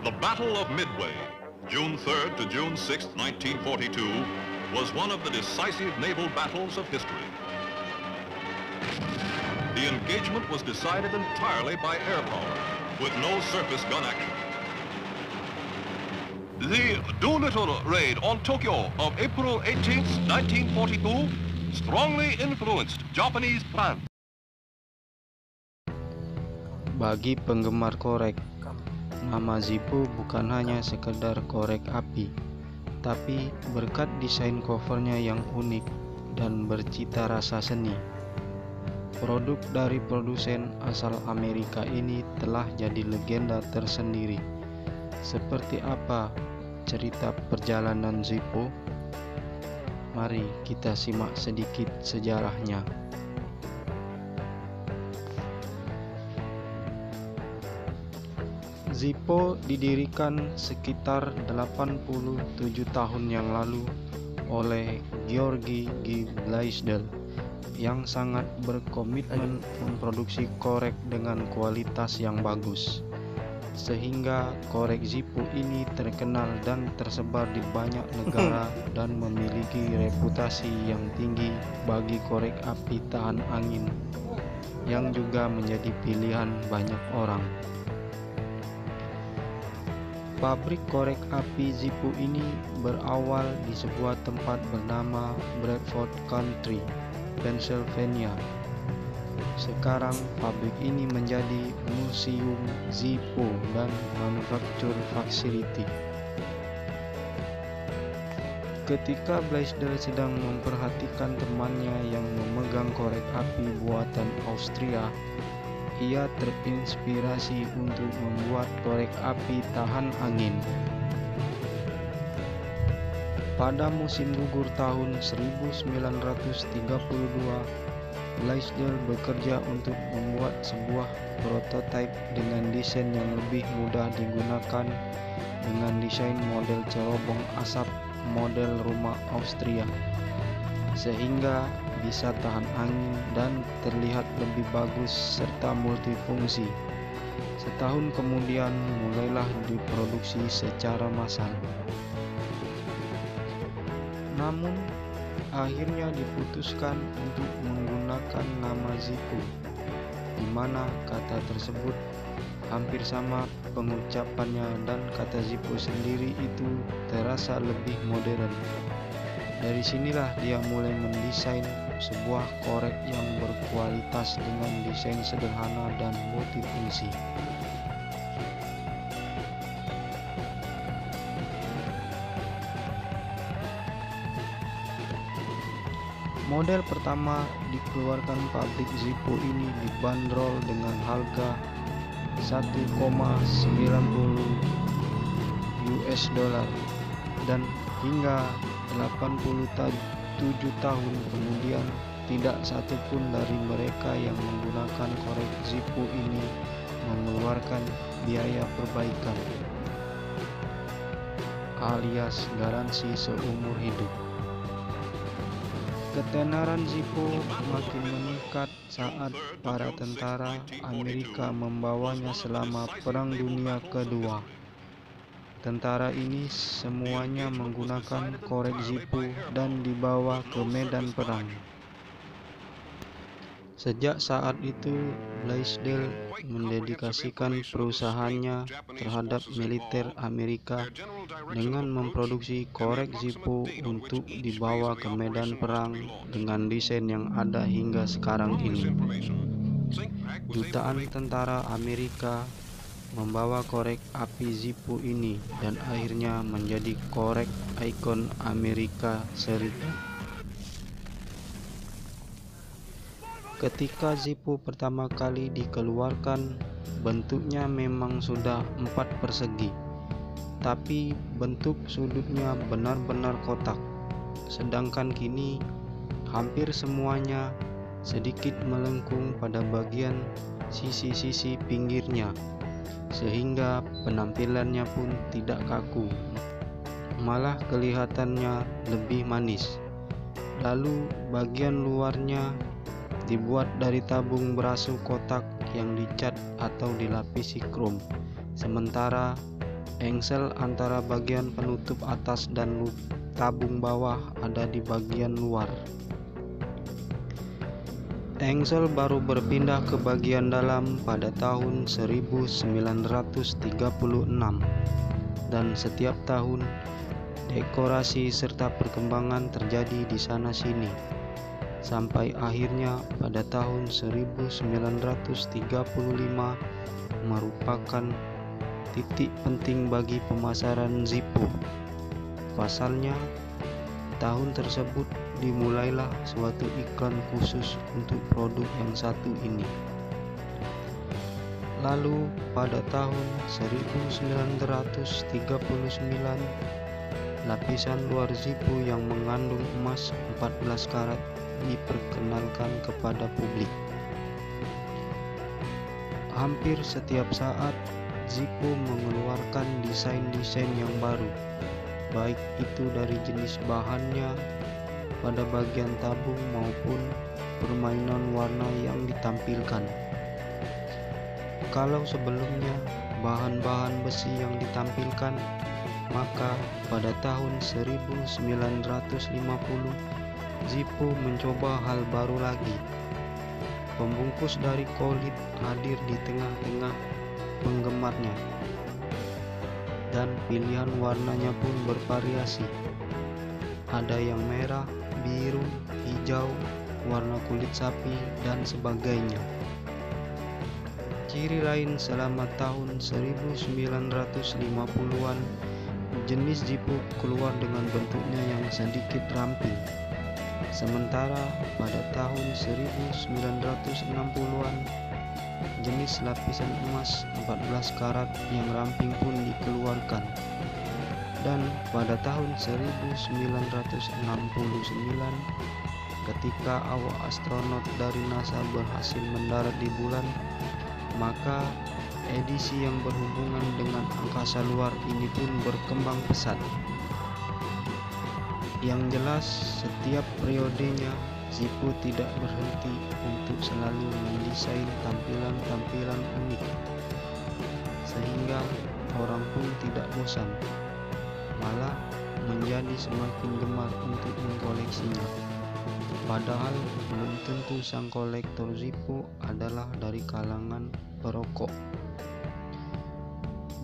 The Battle of Midway, June 3rd to June 6th, 1942, was one of the decisive naval battles of history. The engagement was decided entirely by air power, with no surface gun action. The Doolittle raid on Tokyo of April 18, 1942, strongly influenced Japanese plans. Bagi penggemar korek, nama Zippo bukan hanya sekedar korek api, tapi berkat desain covernya yang unik dan bercita rasa seni. Produk dari produsen asal Amerika ini telah jadi legenda tersendiri. Seperti apa cerita perjalanan Zippo? Mari kita simak sedikit sejarahnya. Zippo didirikan sekitar 87 tahun yang lalu oleh Georgi G. Blaisdell yang sangat berkomitmen memproduksi korek dengan kualitas yang bagus, sehingga korek Zippo ini terkenal dan tersebar di banyak negara dan memiliki reputasi yang tinggi bagi korek api tahan angin, yang juga menjadi pilihan banyak orang. Pabrik korek api Zippo ini berawal di sebuah tempat bernama Bradford Country, Pennsylvania. Sekarang pabrik ini menjadi museum Zippo dan manufacture facility. Ketika Blaisdell sedang memperhatikan temannya yang memegang korek api buatan Austria, ia terinspirasi untuk membuat korek api tahan angin. Pada musim gugur tahun 1932, Blaisdell bekerja untuk membuat sebuah prototipe dengan desain yang lebih mudah digunakan dengan desain model cerobong asap model rumah Austria, sehingga bisa tahan angin dan terlihat lebih bagus serta multifungsi. Setahun kemudian mulailah diproduksi secara massal. Namun akhirnya diputuskan untuk menggunakan nama Zippo, di mana kata tersebut hampir sama pengucapannya dan kata Zippo sendiri itu terasa lebih modern. Dari sinilah dia mulai mendesain sebuah korek yang berkualitas dengan desain sederhana dan multifungsi. Model pertama dikeluarkan pabrik Zippo ini dibanderol dengan harga 1,90 US dollar dan hingga 87 tahun kemudian tidak satupun dari mereka yang menggunakan korek Zippo ini mengeluarkan biaya perbaikan alias garansi seumur hidup. Ketenaran Zippo makin meningkat saat para tentara Amerika membawanya selama Perang Dunia Kedua. Tentara ini semuanya menggunakan korek Zippo dan dibawa ke medan perang. Sejak saat itu, Blaisdell mendedikasikan perusahaannya terhadap militer Amerika dengan memproduksi korek Zippo untuk dibawa ke medan perang dengan desain yang ada hingga sekarang ini. Jutaan tentara Amerika membawa korek api Zippo ini dan akhirnya menjadi korek ikon Amerika Serikat. Ketika Zippo pertama kali dikeluarkan, bentuknya memang sudah 4 persegi, tapi bentuk sudutnya benar-benar kotak. Sedangkan kini hampir semuanya sedikit melengkung pada bagian sisi-sisi pinggirnya, sehingga penampilannya pun tidak kaku, malah kelihatannya lebih manis. Lalu bagian luarnya dibuat dari tabung berasu kotak yang dicat atau dilapisi krom, sementara Engsel antara bagian penutup atas dan tabung bawah ada di bagian luar. Engsel baru berpindah ke bagian dalam pada tahun 1936 dan setiap tahun dekorasi serta perkembangan terjadi di sana sini sampai akhirnya pada tahun 1935 merupakan titik penting bagi pemasaran Zippo. Pasalnya, tahun tersebut dimulailah suatu iklan khusus untuk produk yang satu ini. Lalu pada tahun 1939, lapisan luar Zippo yang mengandung emas 14 karat diperkenalkan kepada publik. Hampir setiap saat Zippo mengeluarkan desain-desain yang baru, baik itu dari jenis bahannya pada bagian tabung maupun permainan warna yang ditampilkan. Kalau sebelumnya bahan-bahan besi yang ditampilkan, maka pada tahun 1950 Zippo mencoba hal baru lagi. Pembungkus dari kulit hadir di tengah-tengah penggemarnya, dan pilihan warnanya pun bervariasi. Ada yang merah, biru, hijau, warna kulit sapi, dan sebagainya. Ciri lain selama tahun 1950-an, jenis Zippo keluar dengan bentuknya yang sedikit ramping. Sementara pada tahun 1960-an, jenis lapisan emas 14 karat yang ramping pun dikeluarkan. Dan pada tahun 1969, ketika awak astronot dari NASA berhasil mendarat di bulan, maka edisi yang berhubungan dengan angkasa luar ini pun berkembang pesat. Yang jelas, setiap periodenya Zippo tidak berhenti untuk selalu mendesain tampilan-tampilan unik, sehingga orang pun tidak bosan, malah menjadi semakin gemar untuk mengkoleksinya. Padahal belum tentu sang kolektor Zippo adalah dari kalangan perokok.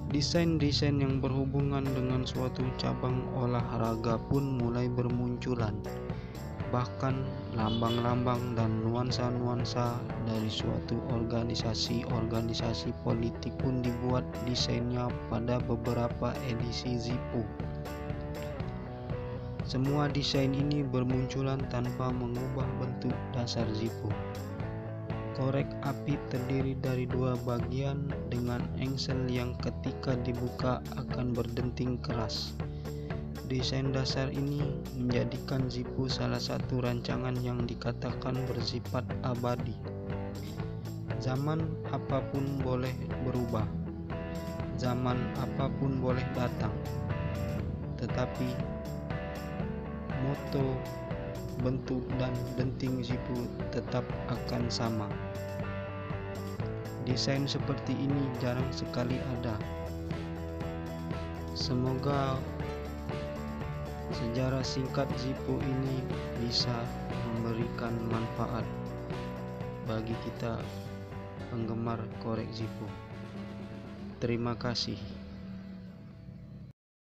Desain-desain yang berhubungan dengan suatu cabang olahraga pun mulai bermunculan. Bahkan lambang-lambang dan nuansa-nuansa dari suatu organisasi politik pun dibuat desainnya pada beberapa edisi Zippo. Semua desain ini bermunculan tanpa mengubah bentuk dasar Zippo. Korek api terdiri dari dua bagian dengan engsel yang ketika dibuka akan berdenting keras. Desain dasar ini menjadikan Zippo salah satu rancangan yang dikatakan bersifat abadi. Zaman apapun boleh berubah, zaman apapun boleh datang, tetapi moto, bentuk, dan denting Zippo tetap akan sama. Desain seperti ini jarang sekali ada. Semoga sejarah singkat Zippo ini bisa memberikan manfaat bagi kita penggemar korek Zippo. Terima kasih.